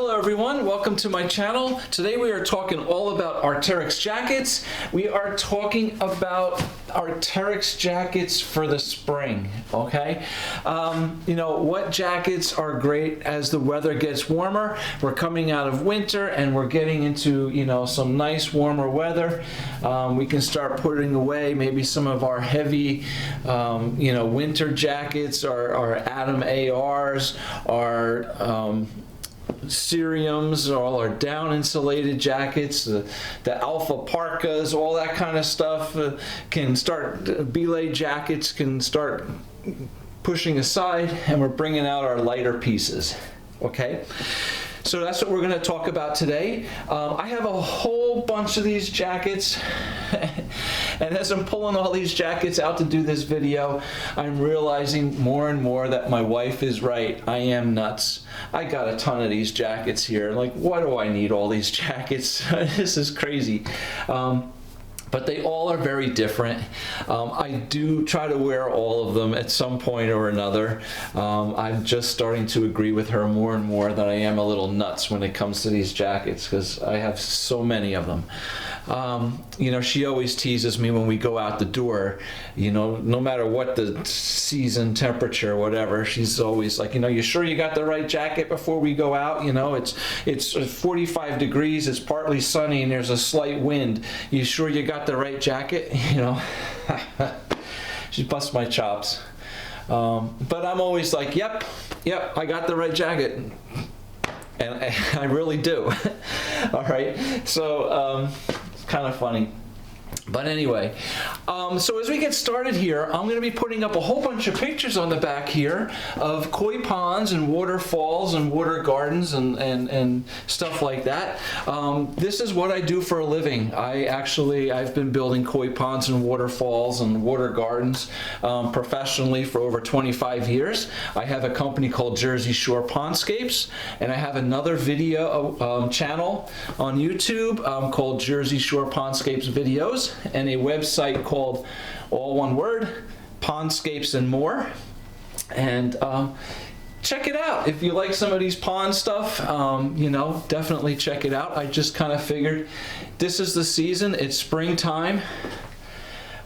Hello everyone, welcome to my channel. Today we are talking all about Arc'teryx jackets. We are talking about Arc'teryx jackets for the spring, okay? You know, what jackets are great as the weather gets warmer. We're coming out of winter and we're getting into, you know, some nice warmer weather. We can start putting away maybe some of our heavy, you know, winter jackets, our Atom ARs, our Ceriums, all our down insulated jackets, the alpha parkas, all that kind of stuff can start, belay jackets can start pushing aside, and we're bringing out our lighter pieces, okay? So that's what we're going to talk about today. I have a whole bunch of these jackets, and as I'm pulling all these jackets out to do this video, I'm realizing more and more that my wife is right. I am nuts. I got a ton of these jackets here. Like, why do I need all these jackets? This is crazy. But they all are very different. I do try to wear all of them at some point or another. I'm just starting to agree with her more and more that I am a little nuts when it comes to these jackets because I have so many of them. You know, she always teases me when we go out the door, you know, no matter what the season, temperature, whatever, she's always like, you know, you sure you got the right jacket before we go out? You know, it's 45 degrees, it's partly sunny, and there's a slight wind. You sure you got the right jacket? You know, she busts my chops. But I'm always like, yep, I got the right jacket. And I really do. All right, so it's kind of funny. But anyway, so as we get started here, I'm going to be putting up a whole bunch of pictures on the back here of koi ponds and waterfalls and water gardens and stuff like that. This is what I do for a living. I've been building koi ponds and waterfalls and water gardens professionally for over 25 years. I have a company called Jersey Shore Pondscapes, and I have another video channel on YouTube called Jersey Shore Pondscapes Videos, and a website called, all one word, Pondscapes and More. And check it out if you like some of these pond stuff. You know, definitely check it out. I just kind of figured this is the season. It's springtime.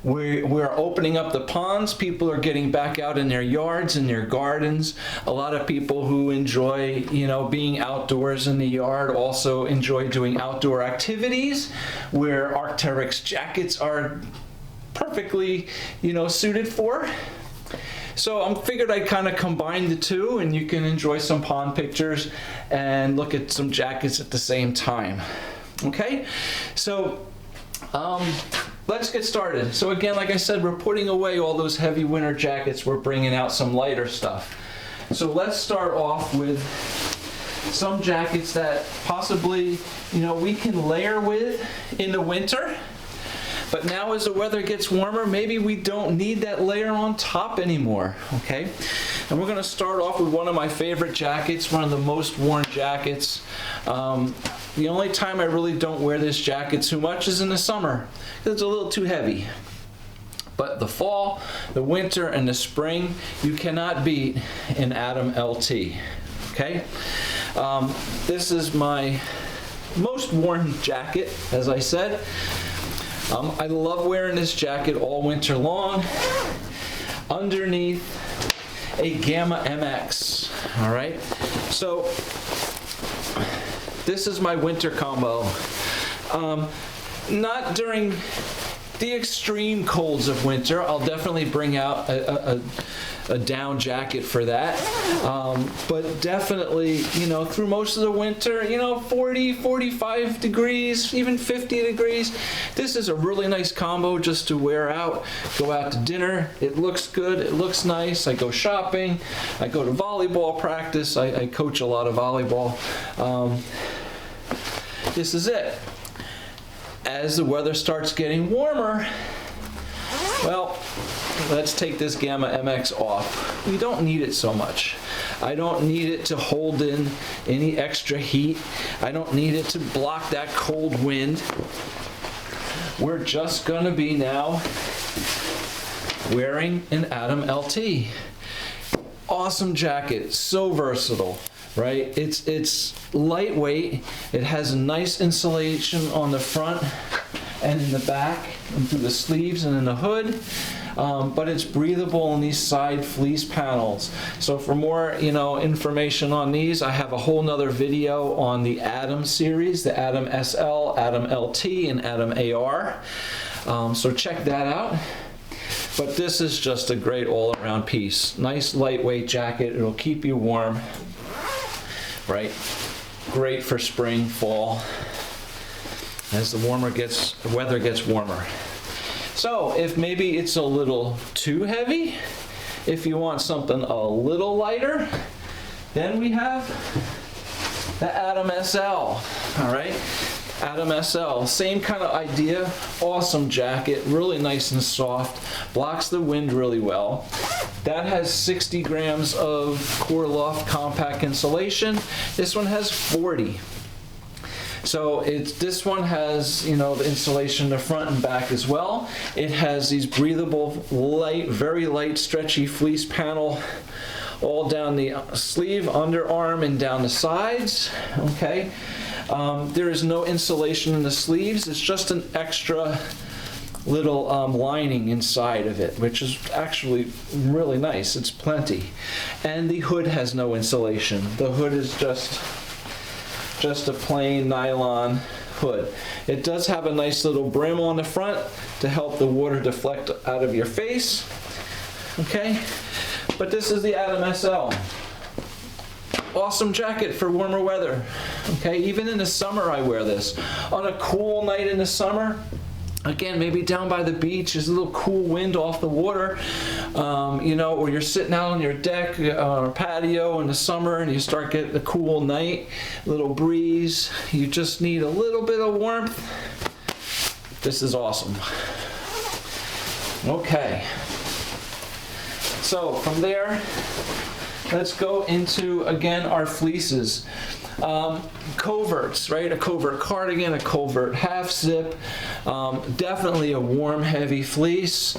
We're opening up the ponds. People are getting back out in their yards and their gardens. A lot of people who enjoy, you know, being outdoors in the yard also enjoy doing outdoor activities where Arc'teryx jackets are perfectly, you know, suited for. So I figured I'd kind of combine the two, and you can enjoy some pond pictures and look at some jackets at the same time. Okay, so let's get started. So again, like I said, we're putting away all those heavy winter jackets. We're bringing out some lighter stuff. So let's start off with some jackets that possibly, you know, we can layer with in the winter. But now as the weather gets warmer, maybe we don't need that layer on top anymore, okay? And we're gonna start off with one of my favorite jackets, one of the most worn jackets. The only time I really don't wear this jacket too much is in the summer, because it's a little too heavy. But the fall, the winter, and the spring, you cannot beat an Atom LT, okay? This is my most worn jacket, as I said. I love wearing this jacket all winter long underneath a Gamma MX, all right? So this is my winter combo. Not during the extreme colds of winter. I'll definitely bring out a down jacket for that. But definitely, you know, through most of the winter, you know, 40, 45 degrees, even 50 degrees. This is a really nice combo just to wear out, go out to dinner. It looks good, it looks nice. I go shopping, I go to volleyball practice, I coach a lot of volleyball. This is it. As the weather starts getting warmer, well, let's take this Gamma MX off. We don't need it so much. I don't need it to hold in any extra heat. I don't need it to block that cold wind. We're just gonna be now wearing an Atom LT. Awesome jacket, so versatile. right? It's lightweight. It has a nice insulation on the front and in the back and through the sleeves and in the hood. But it's breathable in these side fleece panels. So for more, information on these, I have a whole nother video on the Atom series, the Atom SL, Atom LT, and Atom AR. So check that out. But this is just a great all-around piece. Nice lightweight jacket. It'll keep you warm, right? Great for spring, fall, as the weather gets warmer. So if maybe it's a little too heavy, if you want something a little lighter, then we have the Atom SL, all right? Atom SL, same kind of idea, awesome jacket, really nice and soft, blocks the wind really well. That has 60 grams of core loft compact insulation. This one has 40. So this one has, the insulation in the front and back as well. It has these breathable, light, very light, stretchy fleece panel all down the sleeve, underarm, and down the sides, okay? There is no insulation in the sleeves. It's just an extra little lining inside of it, which is actually really nice. It's plenty. And the hood has no insulation. The hood is just a plain nylon hood. It does have a nice little brim on the front to help the water deflect out of your face. Okay, but this is the Atom SL. Awesome jacket for warmer weather. Okay, even in the summer I wear this. On a cool night in the summer, again, maybe down by the beach, there's a little cool wind off the water, or you're sitting out on your deck or patio in the summer and you start getting a cool night, a little breeze, you just need a little bit of warmth. This is awesome. Okay, so from there, let's go into, again, our fleeces. Coverts, right? A covert cardigan, a covert half zip, definitely a warm, heavy fleece.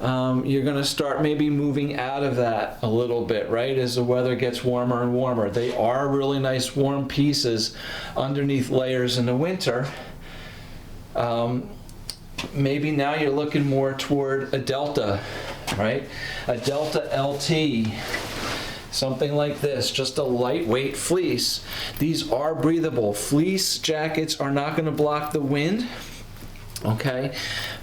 You're going to start maybe moving out of that a little bit, right, as the weather gets warmer and warmer. They are really nice warm pieces underneath layers in the winter. Maybe now you're looking more toward a Delta, right? A Delta LT. Something like this, just a lightweight fleece. These are breathable. Fleece jackets are not going to block the wind, okay?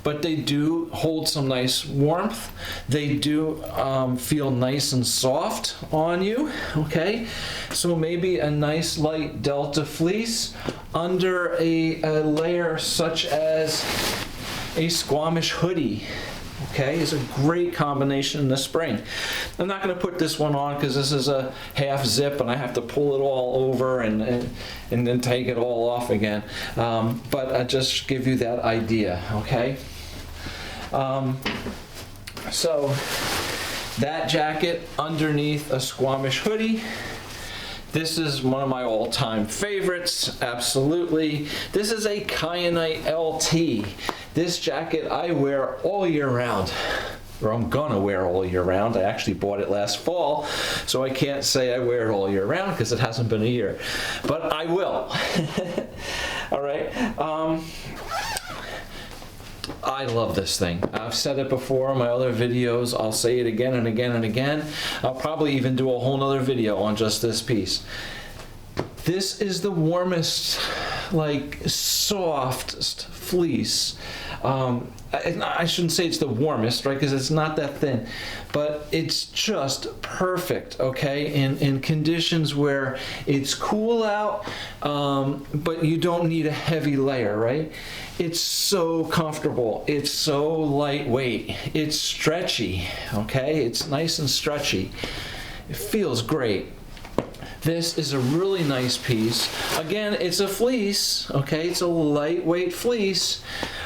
But they do hold some nice warmth. They do feel nice and soft on you, okay? So maybe a nice light Delta fleece under a layer such as a Squamish hoodie. Okay, is a great combination in the spring. I'm not going to put this one on because this is a half zip and I have to pull it all over and then take it all off again. But I just give you that idea, okay? So that jacket underneath a Squamish hoodie. This is one of my all-time favorites, absolutely. This is a Kyanite LT. This jacket I wear all year round, or I'm gonna wear all year round. I actually bought it last fall, so I can't say I wear it all year round because it hasn't been a year, but I will. All right. I love this thing. I've said it before in my other videos. I'll say it again and again and again. I'll probably even do a whole nother video on just this piece. This is the warmest, like, softest fleece. I shouldn't say it's the warmest, right, because it's not that thin, but it's just perfect, okay, in conditions where it's cool out, but you don't need a heavy layer, right? It's so comfortable. It's so lightweight. It's stretchy, okay? It's nice and stretchy. It feels great. This is a really nice piece. Again, it's a fleece, okay? It's a lightweight fleece,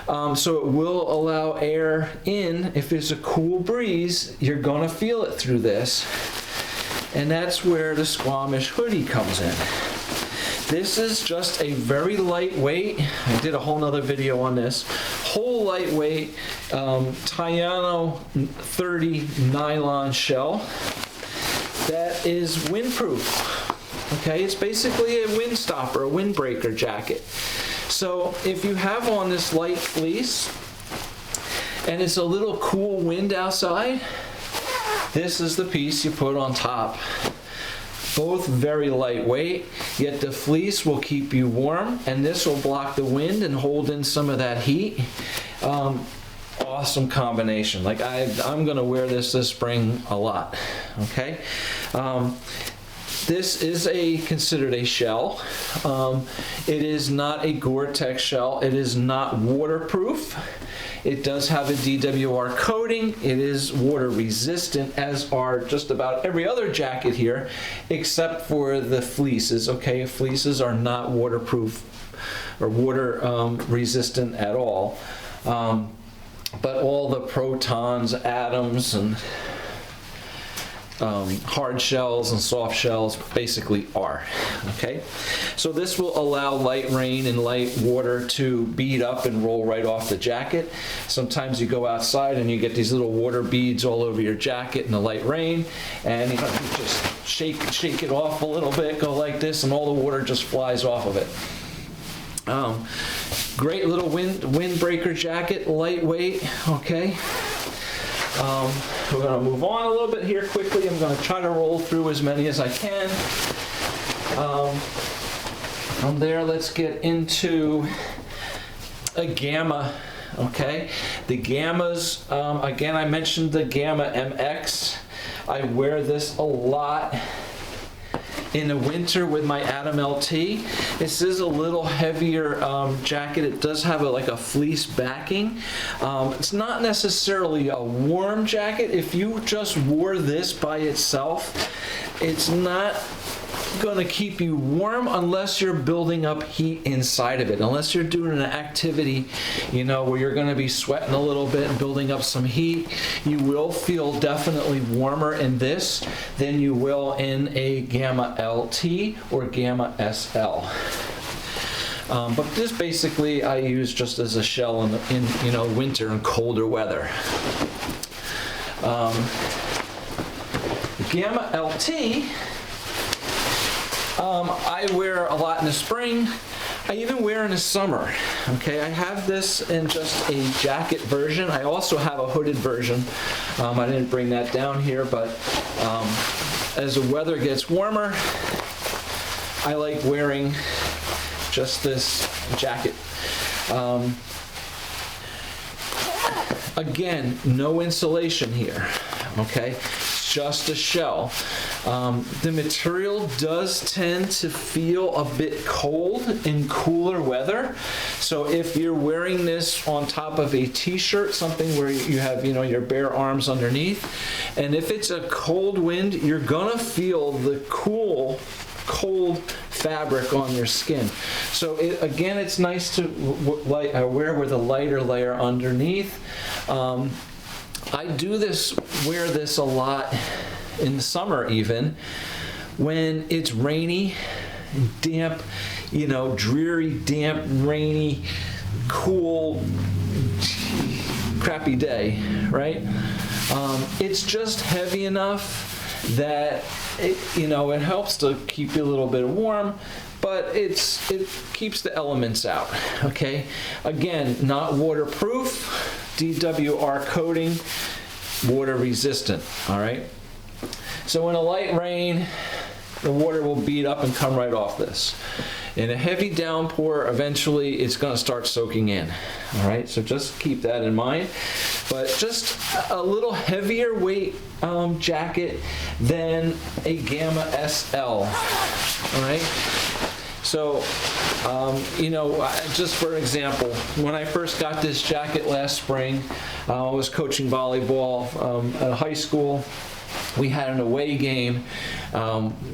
so it will allow air in. If there's a cool breeze, you're gonna feel it through this. And that's where the Squamish hoodie comes in. This is just a very lightweight, I did a whole nother video on this, whole lightweight Trino 30 nylon shell that is windproof. Okay, it's basically a wind stopper, a windbreaker jacket. So if you have on this light fleece and it's a little cool wind outside, this is the piece you put on top. Both very lightweight, yet the fleece will keep you warm, and this will block the wind and hold in some of that heat. Awesome combination. Like I'm gonna wear this spring a lot. Okay. This is considered a shell. It is not a Gore-Tex shell. It is not waterproof. It does have a DWR coating. It is water resistant, as are just about every other jacket here, except for the fleeces. Okay, fleeces are not waterproof or water resistant at all. But all the Protons, atoms, and hard shells and soft shells basically are. Okay, so this will allow light rain and light water to bead up and roll right off the jacket. Sometimes you go outside and you get these little water beads all over your jacket in the light rain, and you just shake it off a little bit, go like this, and all the water just flies off of it. Great little windbreaker jacket, lightweight. Okay. We're going to move on a little bit here quickly. I'm going to try to roll through as many as I can. From there, let's get into a Gamma. Okay, the Gammas. Again, I mentioned the Gamma MX. I wear this a lot in the winter with my Atom LT. This is a little heavier jacket. It does have like a fleece backing. It's not necessarily a warm jacket. If you just wore this by itself, it's not going to keep you warm unless you're building up heat inside of it. Unless you're doing an activity, you know, where you're going to be sweating a little bit and building up some heat, you will feel definitely warmer in this than you will in a Gamma LT or Gamma SL. But this basically I use just as a shell in you know, winter and colder weather. Gamma LT, I wear a lot in the spring. I even wear in the summer. Okay, I have this in just a jacket version. I also have a hooded version. I didn't bring that down here, but as the weather gets warmer, I like wearing just this jacket. Again, no insulation here. Okay, it's just a shell. The material does tend to feel a bit cold in cooler weather. So if you're wearing this on top of a t-shirt, something where you have, you know, your bare arms underneath, and if it's a cold wind, you're gonna feel the cold fabric on your skin. So again, it's nice to wear with a lighter layer underneath. I wear this a lot in the summer, even when it's rainy and damp, you know, dreary, damp, rainy, cool, crappy day, right? It's just heavy enough that it helps to keep you a little bit warm, but it keeps the elements out. Okay, again, not waterproof, DWR coating, water resistant. All right. So in a light rain, the water will bead up and come right off this. In a heavy downpour, eventually it's going to start soaking in. All right, so just keep that in mind. But just a little heavier weight jacket than a Gamma SL. All right. So, just for example, when I first got this jacket last spring, I was coaching volleyball at high school. We had an away game.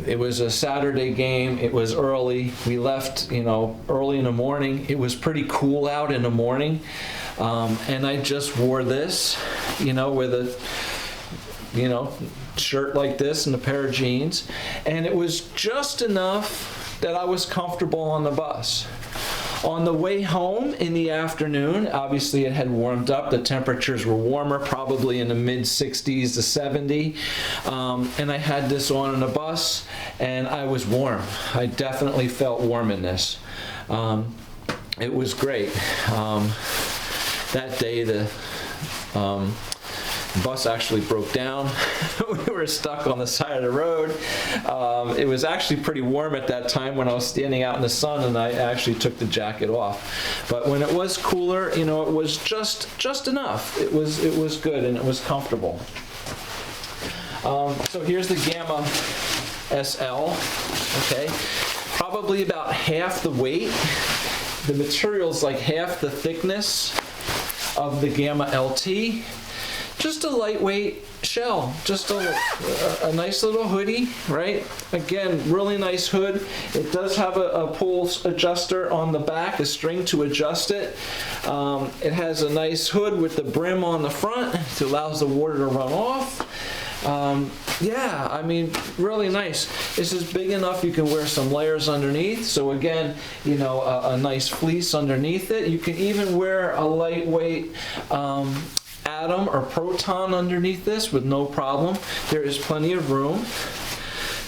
It was a Saturday game. It was early. We left, early in the morning. It was pretty cool out in the morning. And I just wore this, with a, shirt like this and a pair of jeans. And it was just enough that I was comfortable on the bus. On the way home in the afternoon, obviously it had warmed up. The temperatures were warmer, probably in the mid 60s to 70. And I had this on a bus, and I was warm. I definitely felt warm in this. It was great. That day, the bus actually broke down. We were stuck on the side of the road. It was actually pretty warm at that time when I was standing out in the sun, and I actually took the jacket off. But when it was cooler, you know, it was just enough. It was good, and it was comfortable. So here's the Gamma SL. Okay, probably about half the weight. The material's like half the thickness of the Gamma LT. Just a lightweight shell, just a nice little hoodie, right? Again, really nice hood. It does have a pull adjuster on the back, a string to adjust it. It has a nice hood with the brim on the front. It allows the water to run off. Yeah, I mean, really nice. This is big enough you can wear some layers underneath. So again, you know, a nice fleece underneath it. You can even wear a lightweight Atom or Proton underneath this with no problem. There is plenty of room.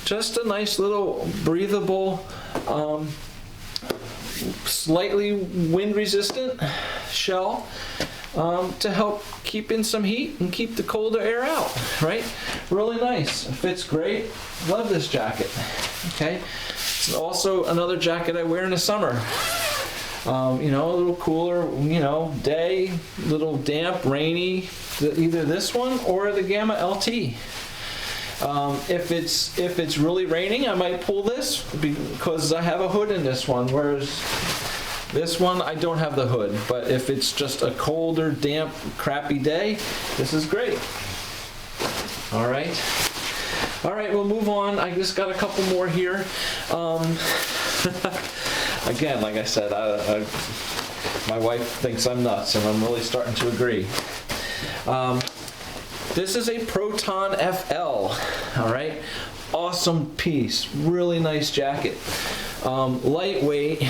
Just a nice little breathable, slightly wind resistant shell to help keep in some heat and keep the colder air out, right? Really nice. It fits great. Love this jacket. Okay. It's also another jacket I wear in the summer. You know, a little cooler, you know, day, little damp, rainy, either this one or the Gamma LT. If it's really raining, I might pull this because I have a hood in this one, whereas this one I don't have the hood. But if it's just a colder, damp, crappy day, this is great. All right. All right, we'll move on. I just got a couple more here. Again, like I said, my wife thinks I'm nuts, and I'm really starting to agree. This is a Proton FL, all right? Awesome piece, really nice jacket. Lightweight,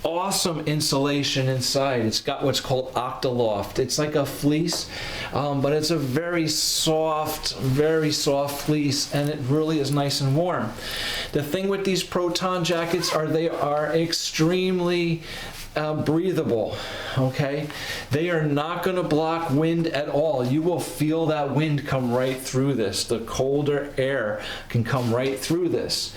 awesome insulation inside. It's got what's called Octaloft. It's like a fleece, but it's a very soft fleece, and it really is nice and warm. The thing with these Proton jackets are they are extremely breathable, okay? They are not going to block wind at all. You will feel that wind come right through this. The colder air can come right through this.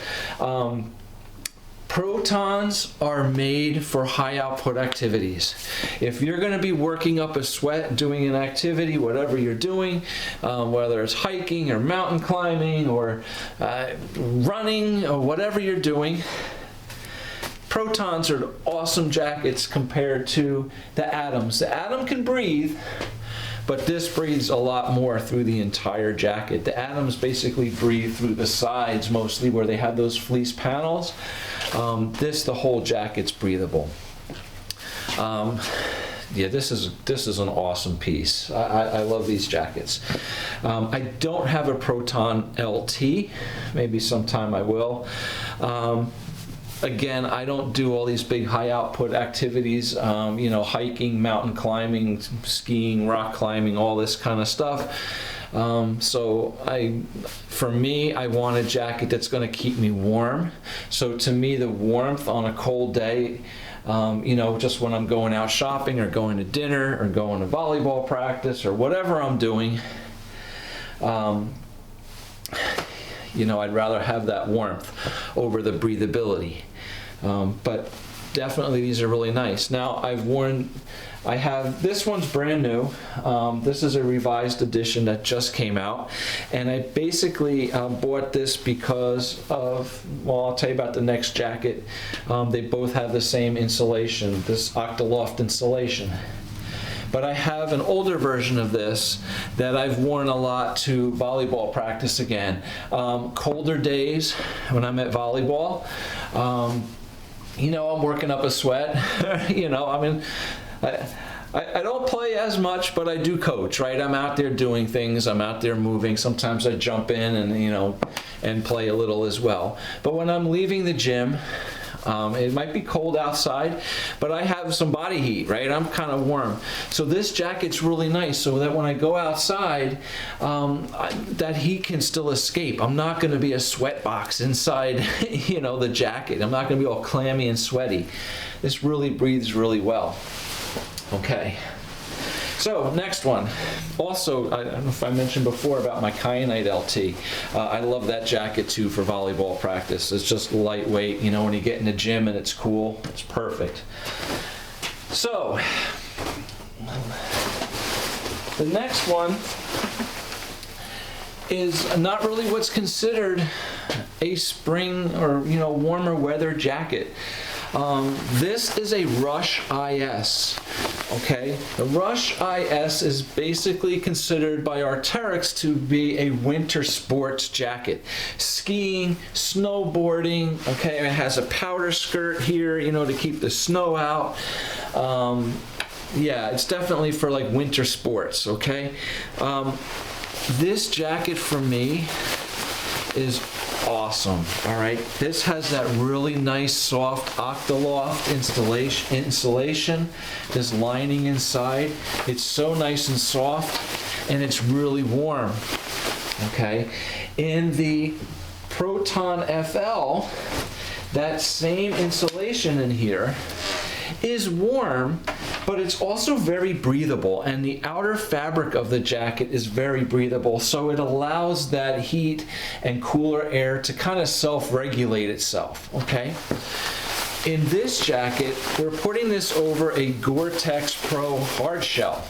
Protons are made for high output activities. If you're going to be working up a sweat doing an activity, whatever you're doing, whether it's hiking or mountain climbing or running or whatever you're doing, Protons are awesome jackets compared to the Atoms. The Atom can breathe, but this breathes a lot more through the entire jacket. The Atoms basically breathe through the sides mostly where they have those fleece panels. The whole jacket's breathable. Yeah, this is an awesome piece. I love these jackets. I don't have a Proton LT. Maybe sometime I will. Again, I don't do all these big high output activities, you know, hiking, mountain climbing, skiing, rock climbing, all this kind of stuff. For me, I want a jacket that's going to keep me warm. So to me, the warmth on a cold day, you know, just when I'm going out shopping or going to dinner or going to volleyball practice or whatever I'm doing, you know, I'd rather have that warmth over the breathability. But definitely these are really nice. Now I have, this one's brand new. This is a revised edition that just came out. And I basically bought this because of, well, I'll tell you about the next jacket. They both have the same insulation, this Octaloft insulation. But I have an older version of this that I've worn a lot to volleyball practice again. Colder days when I'm at volleyball, you know, I'm working up a sweat. You know, I mean, I don't play as much, but I do coach, right? I'm out there doing things, I'm out there moving. Sometimes I jump in and, you know, and play a little as well. But when I'm leaving the gym, It might be cold outside, but I have some body heat, right? I'm kind of warm. So this jacket's really nice so that when I go outside, that heat can still escape. I'm not going to be a sweat box inside, you know, the jacket. I'm not going to be all clammy and sweaty. This really breathes really well. Okay. So next one, also, I don't know if I mentioned before about my Kyanite LT. I love that jacket too for volleyball practice. It's just lightweight, you know, when you get in the gym and it's cool, it's perfect. So, the next one is not really what's considered a spring or, you know, warmer weather jacket. This is a Rush IS. Okay, the Rush IS is basically considered by Arc'teryx to be a winter sports jacket. Skiing, snowboarding, okay, it has a powder skirt here, you know, to keep the snow out. Yeah, it's definitely for like winter sports, okay? This jacket for me is awesome. All right, this has that really nice soft Octaloft insulation, this lining inside. It's so nice and soft, and it's really warm. Okay, in the Proton FL, that same insulation in here is warm, but it's also very breathable, and the outer fabric of the jacket is very breathable, so it allows that heat and cooler air to kind of self-regulate itself, okay? In this jacket, we're putting this over a Gore-Tex Pro Hardshell,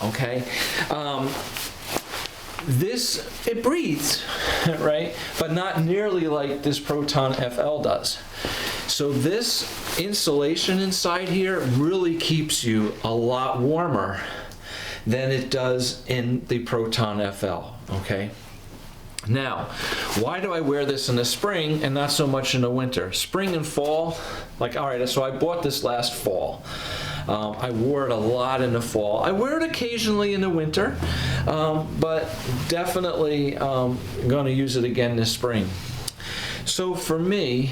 okay? It breathes, right? But not nearly like this Proton FL does. So this insulation inside here really keeps you a lot warmer than it does in the Proton FL, okay? Now, why do I wear this in the spring and not so much in the winter? Spring and fall, like, all right, so I bought this last fall. I wore it a lot in the fall. I wear it occasionally in the winter, but definitely going to use it again this spring. So for me,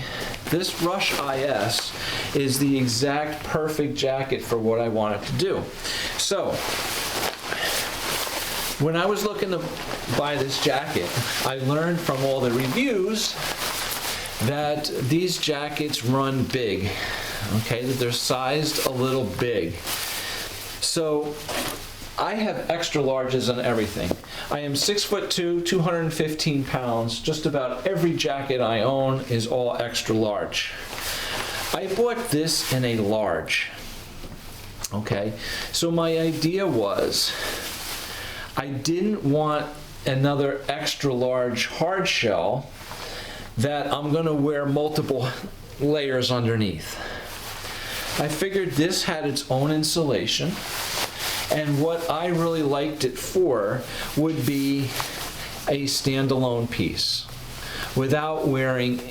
this Rush IS is the exact perfect jacket for what I want it to do. So when I was looking to buy this jacket, I learned from all the reviews that these jackets run big, okay, that they're sized a little big. So I have extra larges and everything. I am 6'2", 215 pounds. Just about every jacket I own is all extra large. I bought this in a large, okay? So my idea was, I didn't want another extra large hard shell that I'm gonna wear multiple layers underneath. I figured this had its own insulation, and what I really liked it for would be a standalone piece without wearing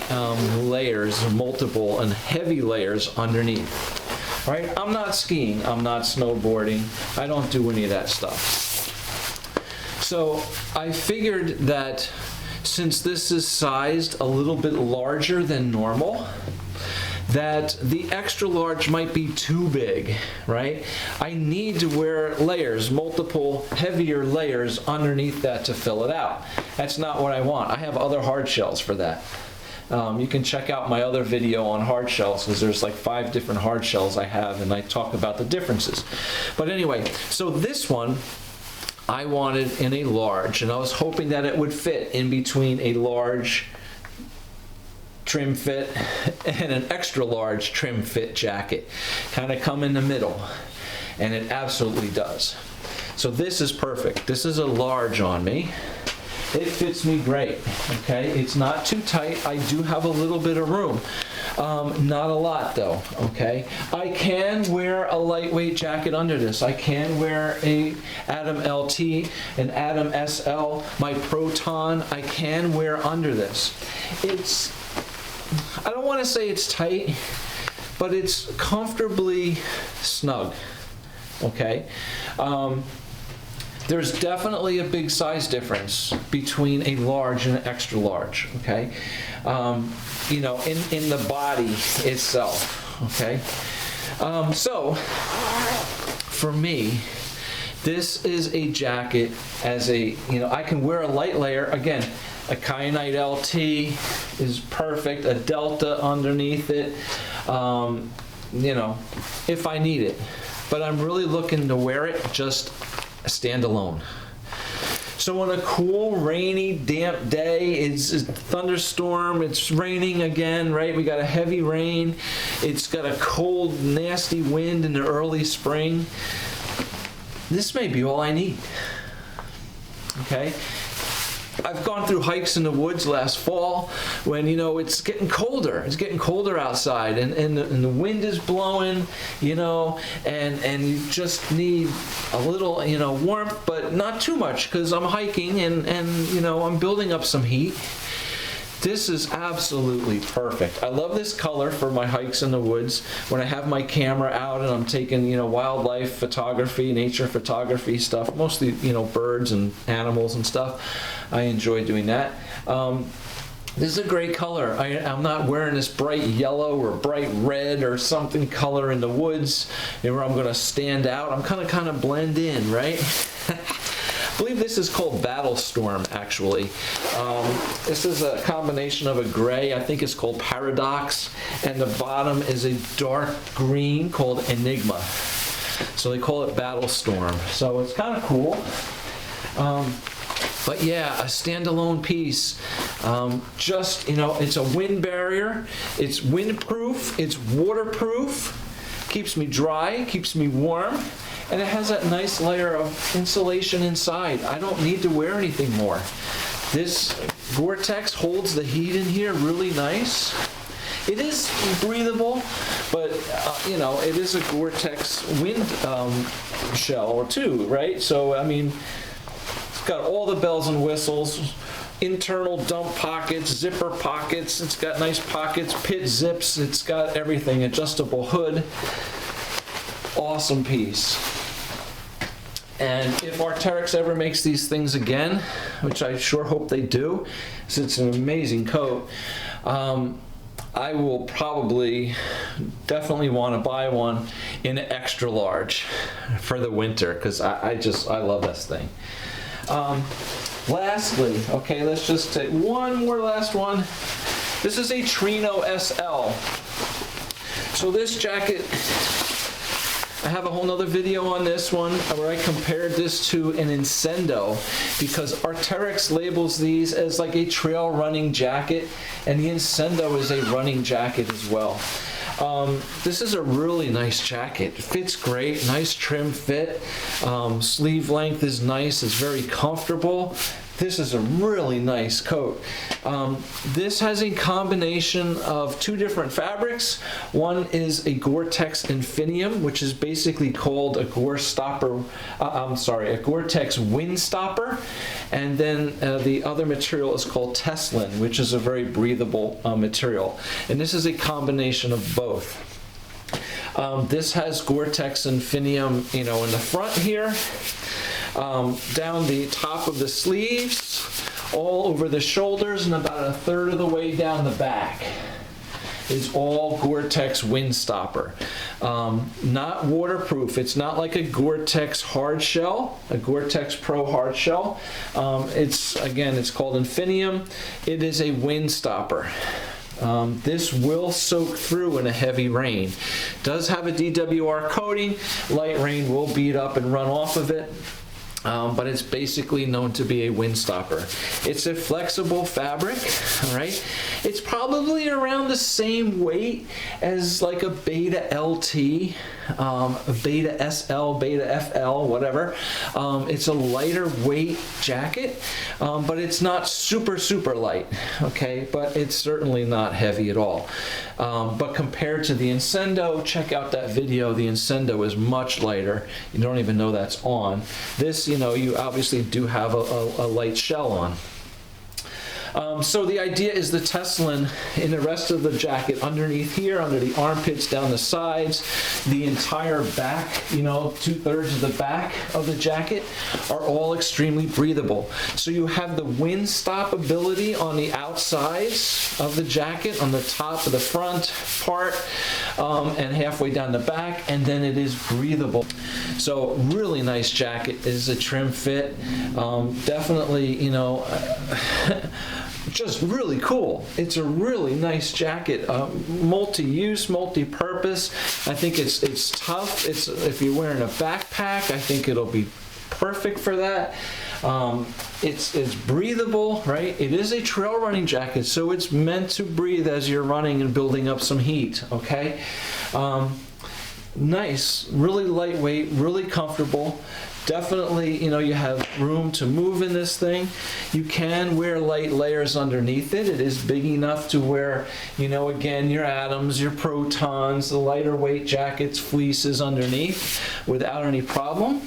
layers, multiple and heavy layers underneath. Right? I'm not skiing, I'm not snowboarding, I don't do any of that stuff. So I figured that since this is sized a little bit larger than normal, that the extra large might be too big, right? I need to wear layers, multiple heavier layers underneath that to fill it out. That's not what I want. I have other hard shells for that. You can check out my other video on hard shells, because there's like 5 different hard shells I have, and I talk about the differences. But anyway, so this one I wanted in a large, and I was hoping that it would fit in between a large trim fit and an extra large trim fit jacket, kind of come in the middle, and it absolutely does. So this is perfect. This is a large on me. It fits me great, okay? It's not too tight. I do have a little bit of room. Not a lot though, okay? I can wear a lightweight jacket under this. I can wear a Atom LT, an Atom SL, my Proton, I can wear under this. I don't want to say it's tight, but it's comfortably snug, okay? there's definitely a big size difference between a large and an extra large, okay? You know, in the body itself, okay? So, for me, this is a jacket as a, you know, I can wear a light layer. Again, a Kyanite LT is perfect, a Delta underneath it, you know, if I need it. But I'm really looking to wear it just standalone. So on a cool, rainy, damp day, it's a thunderstorm, it's raining again, right? We got a heavy rain. It's got a cold, nasty wind in the early spring. This may be all I need, okay? I've gone through hikes in the woods last fall when, you know, it's getting colder. It's getting colder outside, and the wind is blowing, you know, and you just need a little, you know, warmth, but not too much, because I'm hiking and, you know, I'm building up some heat. This is absolutely perfect. I love this color for my hikes in the woods. When I have my camera out and I'm taking, you know, wildlife photography, nature photography stuff, mostly, you know, birds and animals and stuff. I enjoy doing that. This is a great color. I'm not wearing this bright yellow or bright red or something color in the woods where I'm gonna stand out. I'm kind of blend in, right? I believe this is called Battle Storm, actually. This is a combination of a gray, I think it's called Paradox, and the bottom is a dark green called Enigma. So they call it Battle Storm. So it's kind of cool. But yeah, a standalone piece. Just, you know, it's a wind barrier, it's windproof, it's waterproof, keeps me dry, keeps me warm. And it has that nice layer of insulation inside. I don't need to wear anything more. This Gore-Tex holds the heat in here really nice. It is breathable, but you know, it is a Gore-Tex wind shell too, right? So, I mean, it's got all the bells and whistles, internal dump pockets, zipper pockets, it's got nice pockets, pit zips, it's got everything, adjustable hood. Awesome piece. And if Arc'teryx ever makes these things again, which I sure hope they do, because it's an amazing coat, I will probably definitely want to buy one in extra large for the winter, because I love this thing. Lastly, okay, let's just take one more last one. This is a Trino SL. So this jacket, I have a whole nother video on this one where I compared this to an Incendo, because Arc'teryx labels these as like a trail running jacket, and the Incendo is a running jacket as well. This is a really nice jacket. It fits great, nice trim fit. Sleeve length is nice, it's very comfortable. This is a really nice coat. This has a combination of two different fabrics. One is a Gore-Tex Infinium, which is basically called a a Gore-Tex wind stopper. And then the other material is called Teslin, which is a very breathable material. And this is a combination of both. This has Gore-Tex Infinium, you know, in the front here. Down the top of the sleeves, all over the shoulders, and about a third of the way down the back is all Gore-Tex wind stopper. Not waterproof. It's not like a Gore-Tex Hardshell, a Gore-Tex Pro Hardshell. It's called Infinium. It is a wind stopper. This will soak through in a heavy rain. Does have a DWR coating. Light rain will beat up and run off of it. But it's basically known to be a wind stopper. It's a flexible fabric, all right? It's probably around the same weight as like a Beta LT, a Beta SL, Beta FL, whatever. It's a lighter weight jacket, but it's not super, super light, okay? But it's certainly not heavy at all. But compared to the Incendo, check out that video. The Incendo is much lighter. You don't even know that's on. This, you know, you obviously do have a light shell on. So the idea is the Teslin in the rest of the jacket, underneath here, under the armpits, down the sides, the entire back, you know, 2/3 of the back of the jacket are all extremely breathable. So you have the wind stoppability on the outsides of the jacket, on the top of the front part, and halfway down the back, and then it is breathable. So really nice jacket. It is a trim fit. Definitely, you know, just really cool. It's a really nice jacket, multi-use, multi-purpose. I think it's tough. If you're wearing a backpack, I think it'll be perfect for that. It's breathable, right? It is a trail running jacket, so it's meant to breathe as you're running and building up some heat, okay? Nice, really lightweight, really comfortable. Definitely, you know, you have room to move in this thing. You can wear light layers underneath it. It is big enough to wear, you know, again, your Atoms, your Protons, the lighter weight jackets, fleeces underneath without any problem.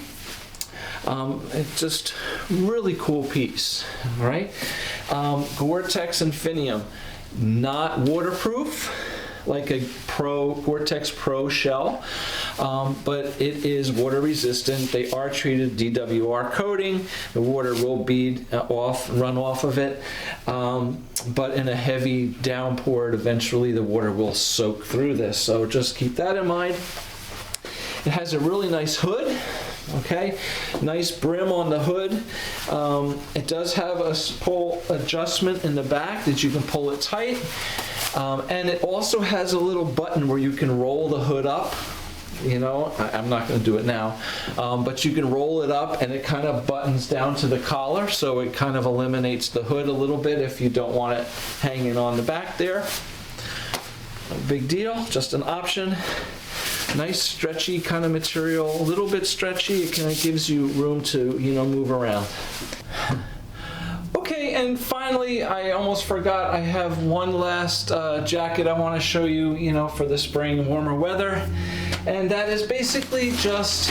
It's just really cool piece, right? Gore-Tex Infinium, not waterproof like a Gore-Tex Pro shell, but it is water resistant. They are treated DWR coating. The water will run off of it, but in a heavy downpour, eventually the water will soak through this. So just keep that in mind. It has a really nice hood. Okay, nice brim on the hood. It does have a pull adjustment in the back that you can pull it tight. And it also has a little button where you can roll the hood up. You know, I'm not going to do it now, but you can roll it up and it kind of buttons down to the collar, so it kind of eliminates the hood a little bit if you don't want it hanging on the back there. No big deal, just an option. Nice stretchy kind of material, a little bit stretchy. It kind of gives you room to, you know, move around. Okay, and finally, I almost forgot, I have one last jacket I want to show you, you know, for the spring warmer weather, and that is basically just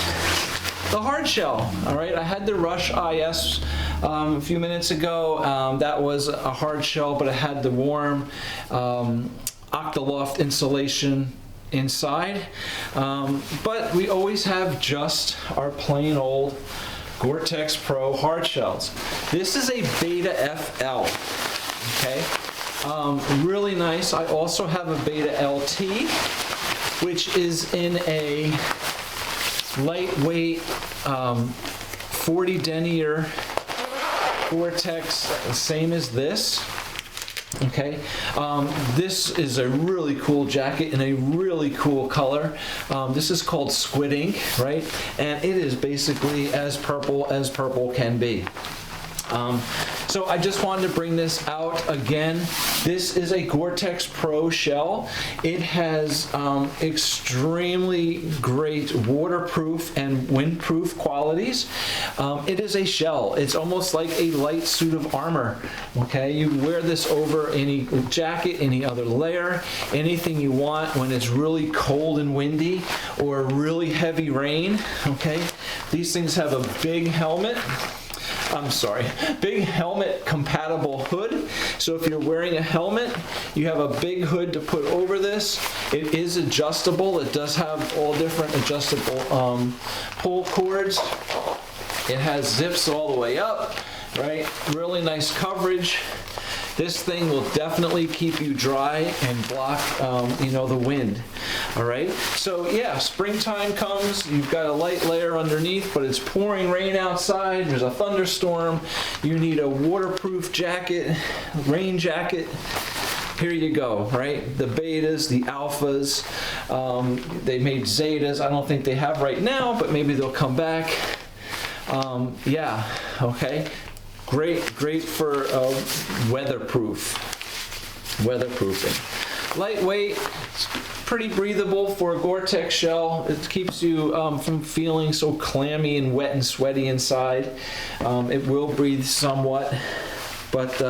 the hardshell. All right, I had the Rush IS a few minutes ago. That was a hardshell, but it had the warm Octaloft insulation inside, but we always have just our plain old Gore-Tex Pro hard shells. This is a Beta FL, okay? Really nice. I also have a Beta LT, which is in a lightweight 40 denier Gore-Tex, same as this. Okay, this is a really cool jacket in a really cool color. This is called Squid Ink, right? And it is basically as purple can be. So I just wanted to bring this out again. This is a Gore-Tex Pro shell. It has extremely great waterproof and windproof qualities. It is a shell. It's almost like a light suit of armor. Okay, you wear this over any jacket, any other layer, anything you want when it's really cold and windy or really heavy rain. Okay, these things have a big helmet. Big helmet compatible hood. So if you're wearing a helmet, you have a big hood to put over this. It is adjustable. It does have all different adjustable pull cords. It has zips all the way up, right? Really nice coverage. This thing will definitely keep you dry and block, you know, the wind. All right. So yeah, springtime comes. You've got a light layer underneath, but it's pouring rain outside. There's a thunderstorm. You need a waterproof jacket, rain jacket. Here you go, right? The betas, the alphas. They made zetas. I don't think they have right now, but maybe they'll come back. Yeah. Okay. Great for weatherproofing. Lightweight, pretty breathable for a Gore-Tex shell. It keeps you from feeling so clammy and wet and sweaty inside. It will breathe somewhat, but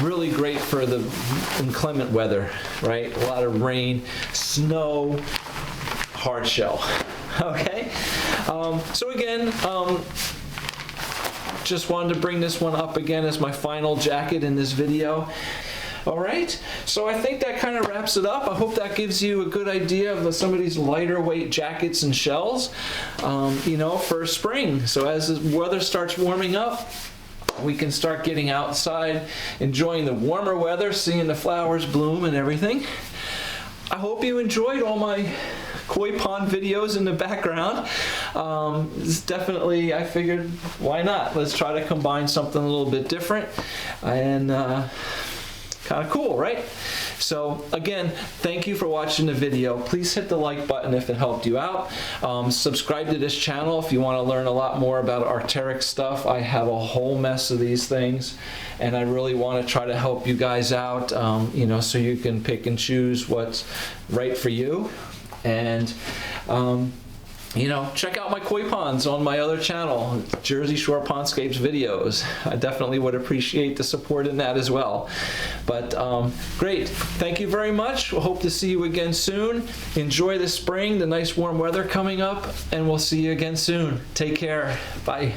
really great for the inclement weather, right? A lot of rain, snow, hard shell. Okay, so again, just wanted to bring this one up again as my final jacket in this video. All right, so I think that kind of wraps it up. I hope that gives you a good idea of some of these lighter weight jackets and shells, you know, for spring. So as the weather starts warming up, we can start getting outside, enjoying the warmer weather, seeing the flowers bloom and everything. I hope you enjoyed all my koi pond videos in the background. It's definitely, I figured, why not? Let's try to combine something a little bit different and kind of cool, right? So again, thank you for watching the video. Please hit the like button if it helped you out. Subscribe to this channel if you want to learn a lot more about Arc'teryx stuff. I have a whole mess of these things, and I really want to try to help you guys out, you know, so you can pick and choose what's right for you. And you know, check out my koi ponds on my other channel, Jersey Shore Pondscapes videos. I definitely would appreciate the support in that as well. But great, thank you very much. We'll hope to see you again soon. Enjoy the spring, the nice warm weather coming up, and we'll see you again soon. Take care, bye.